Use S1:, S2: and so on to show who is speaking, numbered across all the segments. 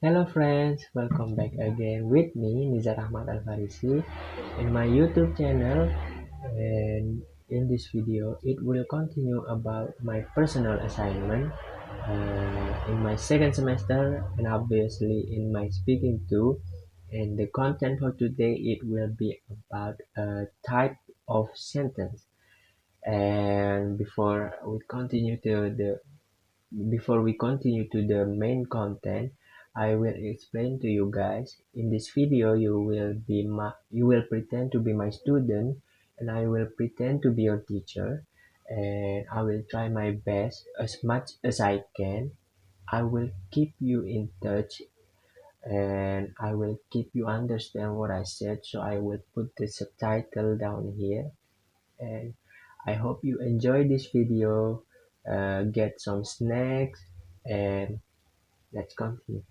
S1: Hello friends, welcome back again with me Nizar Ahmad Al Farisi in my YouTube channel, and in this video it will continue about my personal assignment in my second semester, and obviously in my speaking too. And the content for today, it will be about a type of sentence. And before we continue to the main content, I will explain to you guys. In this video, you will pretend to be my student, and I will pretend to be your teacher, and I will try my best as much as I can. I will keep you in touch, and I will keep you understand what I said. So I will put the subtitle down here, and I hope you enjoy this video. Get some snacks, and let's continue.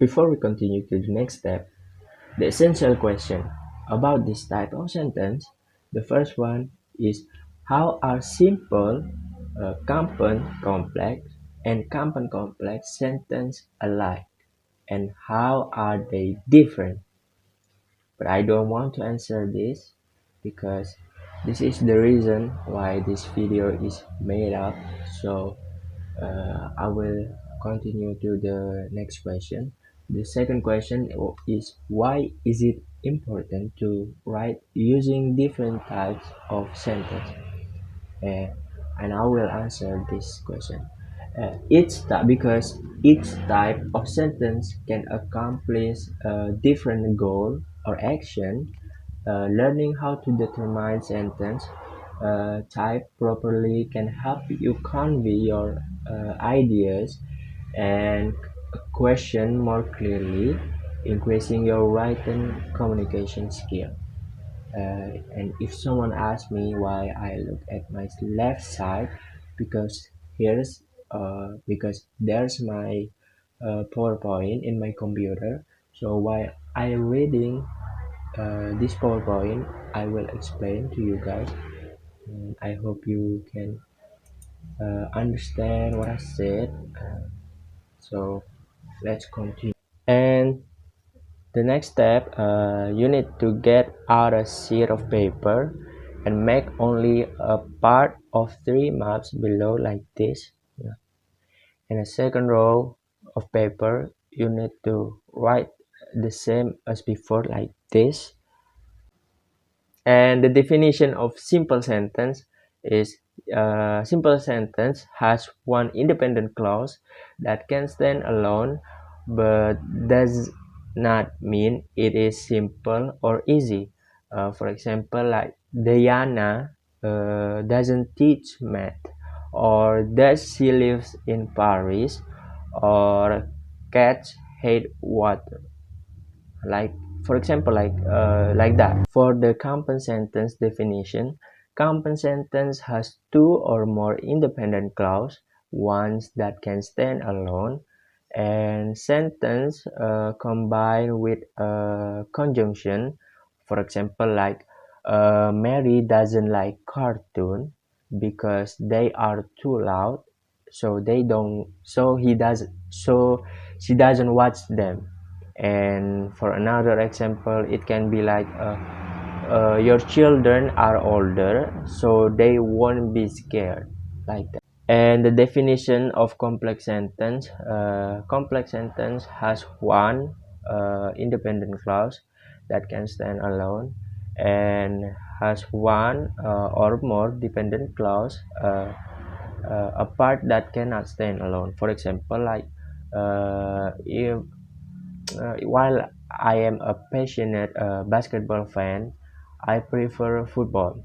S1: Before we continue to the next step, the essential question about this type of sentence, the first one is, how are simple, compound complex, and compound complex sentence alike, and how are they different? But I don't want to answer this because this is the reason why this video is made up. So I will continue to the next question. The second question is, why is it important to write using different types of sentence? Uh, and I will answer this question. Because each type of sentence can accomplish a different goal or action. Learning how to determine sentence type properly can help you convey your ideas and question more clearly, increasing your written communication skill. And if someone asks me why I look at my left side, because because there's my PowerPoint in my computer. So while I'm reading this PowerPoint, I will explain to you guys. And I hope you can understand what I said. So let's continue. And the next step, you need to get out a sheet of paper and make only a part of three maps below like this. Yeah. In a second row of paper, you need to write the same as before like this. And the definition of simple sentence is, simple sentence has one independent clause that can stand alone but does not mean it is simple or easy. For example, like Diana doesn't teach math, or does she lives in Paris, or cats hate water, like for example, like that. For the compound sentence definition, compound sentence has two or more independent clause, ones that can stand alone, and sentence combined with a conjunction. For example, like Mary doesn't like cartoon because they are too loud, so they don't so he does so she doesn't watch them. And for another example, it can be like, your children are older, so they won't be scared, like that. And the definition of complex sentence has one independent clause that can stand alone, and has one or more dependent clause, a part that cannot stand alone. For example, like if while I am a passionate basketball fan, I prefer football.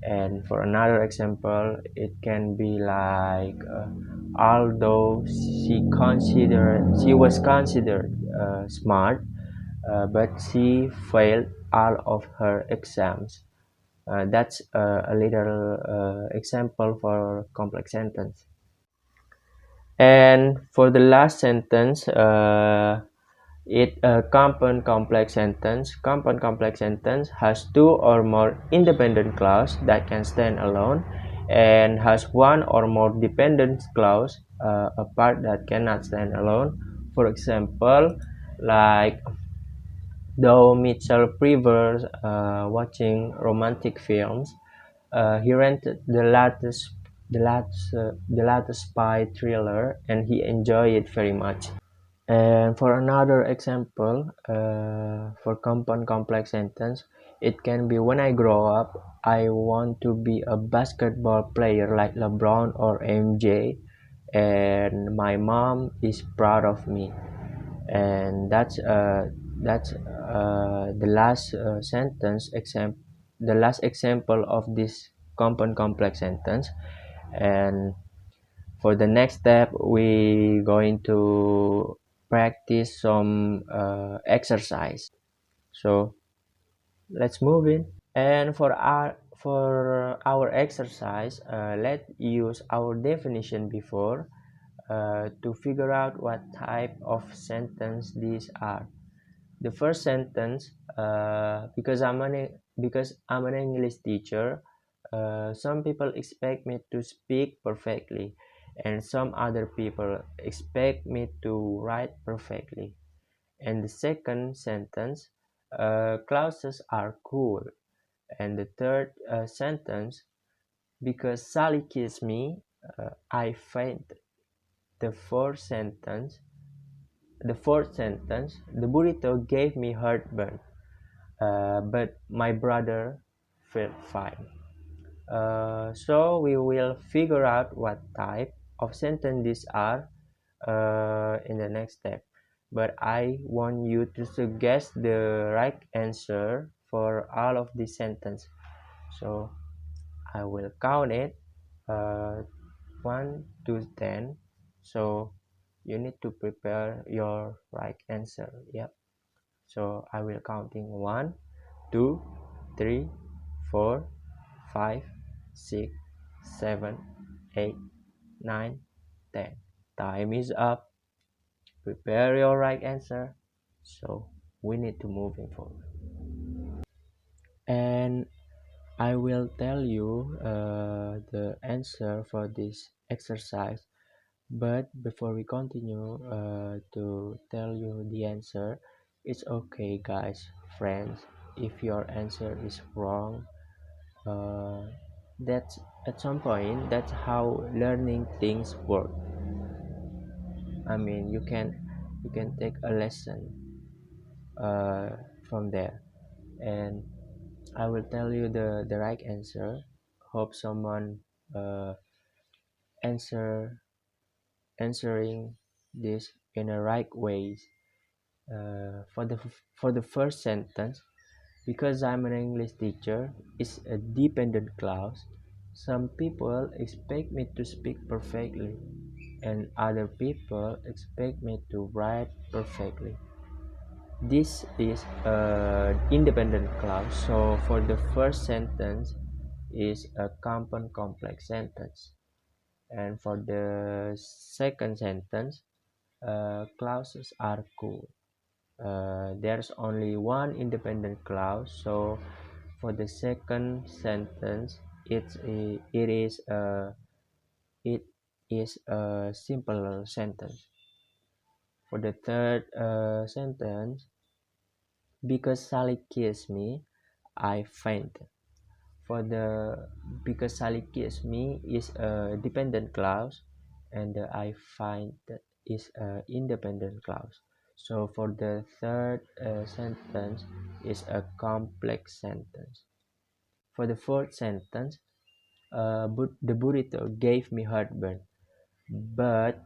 S1: And for another example, it can be like, although she was considered smart, but she failed all of her exams. That's a little example for complex sentence. And for the last sentence, it a compound complex sentence has two or more independent clause that can stand alone, and has one or more dependent clause, a part that cannot stand alone. For example, like though Mitchell prefers watching romantic films, he rented the latest spy thriller, and he enjoyed it very much. And for another example, for compound complex sentence, it can be when I grow up, I want to be a basketball player like LeBron or MJ, and my mom is proud of me. And that's the last sentence example, the last example of this compound complex sentence. And for the next step, we going to practice some exercise. So let's move in. And for our exercise, let's use our definition before to figure out what type of sentence these are. The first sentence, because I'm an English teacher, some people expect me to speak perfectly, and some other people expect me to write perfectly. And the second sentence, clauses are cool. And the third sentence, because Sally kissed me, I faint. The fourth sentence, the burrito gave me heartburn, but my brother felt fine. So we will figure out what type of sentence these are in the next step. But I want you to suggest the right answer for all of these sentences. So I will count it, uh, 1 to 10. So you need to prepare your right answer. Yep. So I will counting 1, 2, 3, 4, 5, 6, 7, 8, 9, 10. Time is up. Prepare your right answer. So we need to moving forward. And I will tell you the answer for this exercise. But before we continue to tell you the answer, it's okay, guys, friends, if your answer is wrong. Uh, that's at some point, that's how learning things work. I mean, you can take a lesson uh, from there. And I will tell you the right answer. Hope someone uh, answer answering this in a right way. For the first sentence, because I'm an English teacher, is a dependent clause. Some people expect me to speak perfectly, and other people expect me to write perfectly. This is an independent clause, so for the first sentence is a compound complex sentence. And for the second sentence, clauses are cool. There's only one independent clause, so for the second sentence, it is a simple sentence. For the third sentence, because Sally kissed me, I faint. For the because Sally kissed me is a dependent clause, and the I find is a independent clause. So for the third sentence is a complex sentence. For the fourth sentence, but the burrito gave me heartburn. But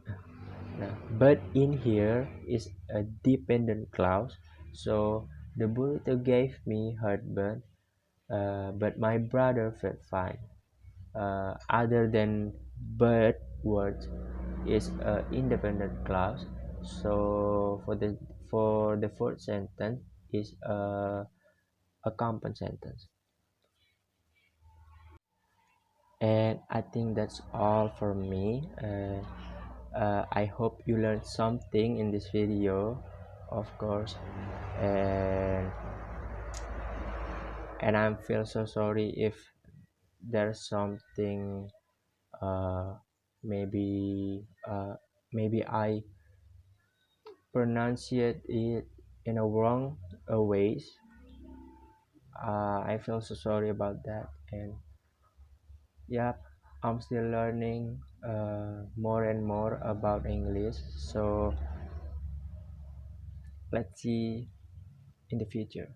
S1: but in here is a dependent clause. So the burrito gave me heartburn, but my brother felt fine. Other than but words is a independent clause. So for the fourth sentence is a compound sentence. And I think that's all for me. I hope you learned something in this video, of course. and and I feel so sorry if there's something, uh, maybe maybe pronunciate it in a wrong ways. I feel so sorry about that, and yeah, I'm still learning more and more about English. So let's see in the future.